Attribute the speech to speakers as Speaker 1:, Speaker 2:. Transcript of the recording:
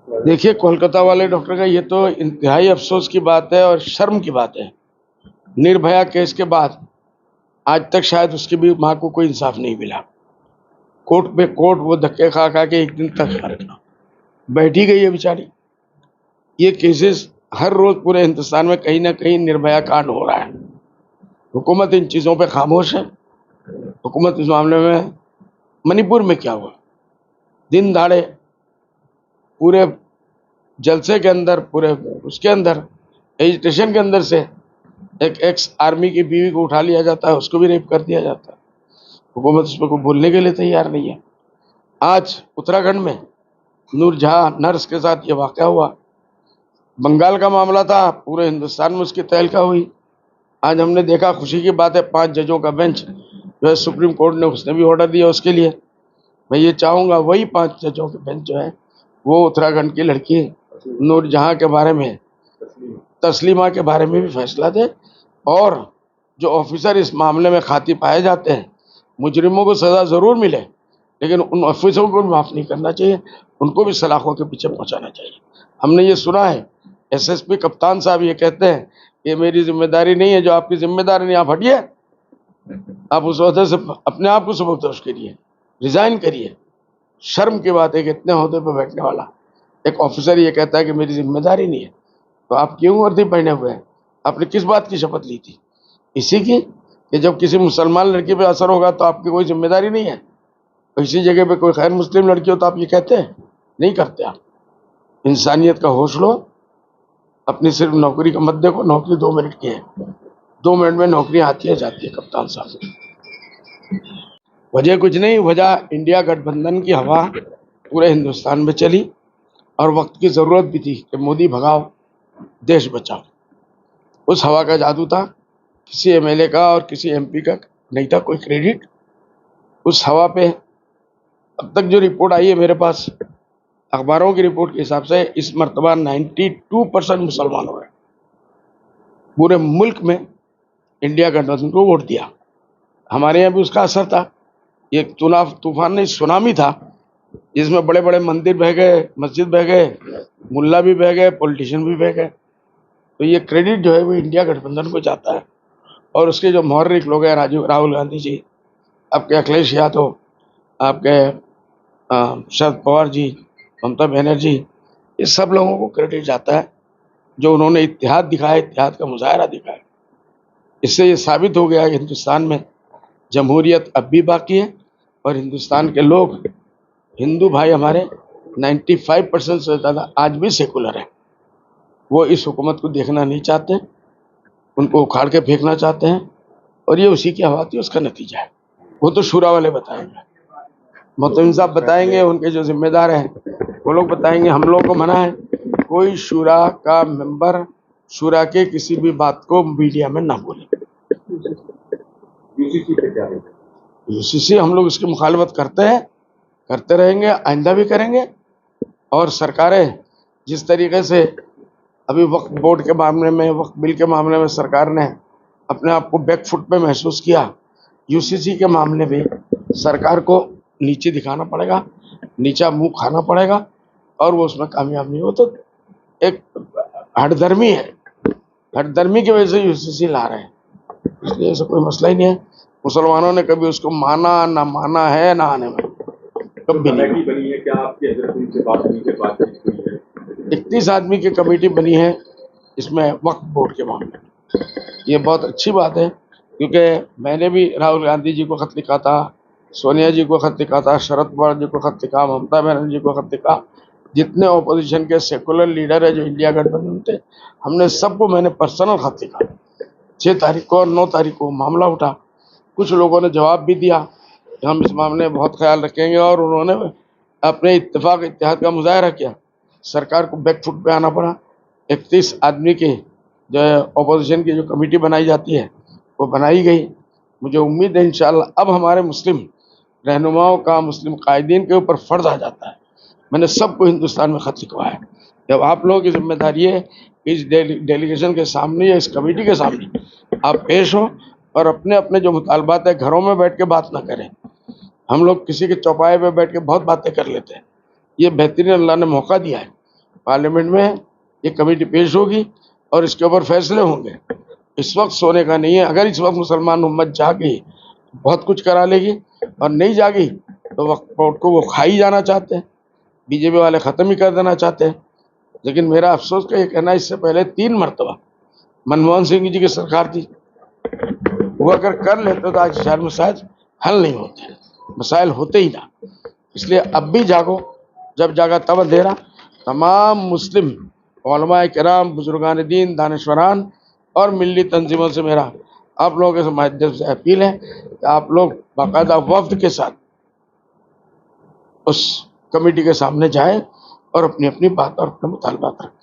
Speaker 1: دیکھیے کولکتہ والے ڈاکٹر کا یہ تو انتہائی افسوس کی بات ہے اور شرم کی بات ہے. نربھیا کیس کے بعد آج تک شاید اس کی بھی ماں کو کوئی انصاف نہیں ملا. کوٹ پہ کوٹ وہ دھکے کھا کھا کے ایک دن تک بیٹھی گئی ہے بیچاری. یہ کیسز ہر روز پورے ہندوستان میں کہیں نہ کہیں نربھیا کانڈ ہو رہا ہے. حکومت ان چیزوں پہ خاموش ہے. حکومت اس معاملے میں منی پور میں کیا ہوا؟ دن دہاڑے پورے جلسے کے اندر، پورے اس کے اندر ایجیٹیشن کے اندر سے ایک ایکس آرمی کی بیوی کو اٹھا لیا جاتا ہے، اس کو بھی ریپ کر دیا جاتا ہے. حکومت اس پہ کوئی بولنے کے لیے تیار نہیں ہے. آج اتراکھنڈ میں نور جہاں نرس کے ساتھ یہ واقعہ ہوا. بنگال کا معاملہ تھا، پورے ہندوستان میں اس کی تہلکہ ہوئی. آج ہم نے دیکھا، خوشی کی بات ہے، 5 ججوں کا بینچ جو ہے سپریم کورٹ نے اس نے بھی آرڈر دیا اس کے لیے. میں یہ چاہوں گا وہی 5 ججوں کے بینچ جو ہے وہ اتراکھنڈ کی لڑکی نور جہاں کے بارے میں، تسلیمہ کے بارے میں بھی فیصلہ دے، اور جو آفیسر اس معاملے میں خاطی پائے جاتے ہیں مجرموں کو سزا ضرور ملے، لیکن ان آفیسروں کو بھی معاف نہیں کرنا چاہیے، ان کو بھی سلاخوں کے پیچھے پہنچانا چاہیے. ہم نے یہ سنا ہے ایس ایس پی کپتان صاحب یہ کہتے ہیں یہ میری ذمہ داری نہیں ہے، جو آپ کی ذمہ داری نہیں، آپ ہٹیے، آپ اس عہدے سے اپنے آپ کو سبکدوش کریے، ریزائن کریے. شرم کی بات ہے کہ اتنے عہدے پہ بیٹھنے والا ایک آفیسر یہ کہتا ہے کہ میری ذمہ داری نہیں ہے. تو آپ کیوں وردی پہنے ہوئے ہیں؟ آپ نے کس بات کی شپث لی تھی؟ اسی کی کہ جب کسی مسلمان لڑکی پہ اثر ہوگا تو آپ کی کوئی ذمہ داری نہیں ہے. اسی جگہ پہ کوئی غیر مسلم لڑکی ہو تو آپ یہ کہتے ہیں؟ نہیں کرتے. آپ انسانیت کا ہوش لو. اپنی صرف نوکری کا مت دیکھو، نوکری 2 منٹ کی ہے، 2 منٹ میں نوکری آتی ہے جاتی ہے. کپتان صاحب وجہ کچھ نہیں، وجہ انڈیا گٹھ بندھن کی ہوا پورے ہندوستان میں چلی اور وقت کی ضرورت بھی تھی کہ مودی بھگاؤ دیش بچاؤ. اس ہوا کا جادو تھا. کسی ایم ایل اے کا اور کسی ایم پی کا نہیں تھا کوئی کریڈٹ. اس ہوا پہ اب تک جو رپورٹ آئی ہے میرے پاس اخباروں کی رپورٹ کے حساب سے اس مرتبہ 92% مسلمانوں نے پورے ملک میں انڈیا گٹھ کو ووٹ دیا. ہمارے یہاں بھی اس کا اثر تھا. یہ طوفان نہیں، سونامی تھا جس میں بڑے بڑے مندر بہہ گئے، مسجد بہہ گئے، ملا بھی بہہ گئے، پولیٹیشین بھی بہہ گئے. تو یہ کریڈٹ جو ہے وہ انڈیا گٹھ بندھن کو جاتا ہے. اور اس کے جو محرک لوگ ہیں، راہل گاندھی جی، آپ کے اکھلیش یادو، آپ کے شرد پوار جی، ممتا بنرجی، یہ سب لوگوں کو کریڈٹ جاتا ہے جو انہوں نے اتحاد دکھایا، اتحاد کا مظاہرہ دکھایا. اس سے یہ ثابت ہو گیا کہ ہندوستان میں جمہوریت اب بھی باقی ہے اور ہندوستان کے لوگ، ہندو بھائی ہمارے 95% سے زیادہ آج بھی سیکولر ہیں. وہ اس حکومت کو دیکھنا نہیں چاہتے، ان کو اکھاڑ کے پھینکنا چاہتے ہیں، اور یہ اسی کی ہوا تھی، اس کا نتیجہ ہے. وہ تو شورا والے بتائیں گے، محتمم صاحب بتائیں گے، ان کے جو ذمہ دار ہیں وہ لوگ بتائیں گے. ہم لوگوں کو منع ہے کوئی شورا کا ممبر شورا کے کسی بھی بات کو میڈیا میں نہ بولے. یو سی سی ہم لوگ اس کی مخالفت کرتے ہیں، کرتے رہیں گے، آئندہ بھی کریں گے. اور سرکاریں جس طریقے سے ابھی وقف بورڈ کے معاملے میں، وقف بل کے معاملے میں سرکار نے اپنے آپ کو بیک فٹ پہ محسوس کیا، یو سی سی کے معاملے میں سرکار کو نیچے دکھانا پڑے گا، نیچا منہ کھانا پڑے گا، اور وہ اس میں کامیاب نہیں ہو. تو ایک ہٹ درمی ہے، ہٹ درمی کی وجہ سے یو سی سی لا رہے ہیں. اس لیے ایسا کوئی مسئلہ ہی نہیں ہے. مسلمانوں نے کبھی اس کو مانا نہ مانا ہے، نہ آنے میں کبھی نہیں. 31 آدمی کی کمیٹی بنی ہے اس میں وقف بورڈ کے معاملے میں. یہ بہت اچھی بات ہے، کیونکہ میں نے بھی راہل گاندھی جی کو خط لکھا تھا، سونیا جی کو خط لکھا تھا، شرد پوار جی کو خط لکھا، ممتا بنرجی کو خط لکھا. جتنے اپوزیشن کے سیکولر لیڈر ہیں جو انڈیا گٹھ بندھن تھے، ہم نے سب کو، میں نے پرسنل خط لکھا. 6 تاریخ کو اور 9 تاریخ کو معاملہ اٹھا. کچھ لوگوں نے جواب بھی دیا کہ ہم اس معاملے میں بہت خیال رکھیں گے، اور انہوں نے اپنے اتفاق اتحاد کا مظاہرہ کیا. سرکار کو بیک فٹ پہ آنا پڑا. 31 آدمی کی جو ہے اپوزیشن کی جو کمیٹی بنائی جاتی ہے وہ بنائی گئی. مجھے امید ہے انشاءاللہ اب ہمارے مسلم رہنماؤں کا، مسلم قائدین کے اوپر فرض آ جاتا ہے. میں نے سب کو ہندوستان میں خط لکھوایا. جب آپ لوگوں کی ذمہ داری ہے اس ڈیلیگیشن کے سامنے یا اس کمیٹی کے سامنے آپ پیش ہوں اور اپنے اپنے جو مطالبات ہیں گھروں میں بیٹھ کے بات نہ کریں. ہم لوگ کسی کے چوپائے پہ بیٹھ کے بہت باتیں کر لیتے ہیں. یہ بہترین اللہ نے موقع دیا ہے پارلیمنٹ میں یہ کمیٹی پیش ہوگی اور اس کے اوپر فیصلے ہوں گے. اس وقت سونے کا نہیں ہے. اگر اس وقت مسلمان امت جاگی بہت کچھ کرا لے گی، اور نہیں جاگی تو وقت کو وہ کھائی جانا چاہتے ہیں. بی جے پی والے ختم ہی کر دینا چاہتے ہیں. لیکن میرا افسوس کا یہ کہنا ہے اس سے پہلے 3 مرتبہ منموہن سنگھ جی کی سرکار تھی، وہ اگر کر لیتے تو آج شہر مسائل حل نہیں ہوتے، مسائل ہوتے ہی نہ. اس لیے اب بھی جاگو، جب جاگا تب اندھیرا. تمام مسلم علماء کرام، بزرگان دین، دانشوران اور ملی تنظیموں سے میرا آپ لوگوں کے مادھیم سے اپیل ہے کہ آپ لوگ باقاعدہ وفد کے ساتھ اس کمیٹی کے سامنے جائیں اور اپنی اپنی بات اور اپنے مطالبات رکھیں.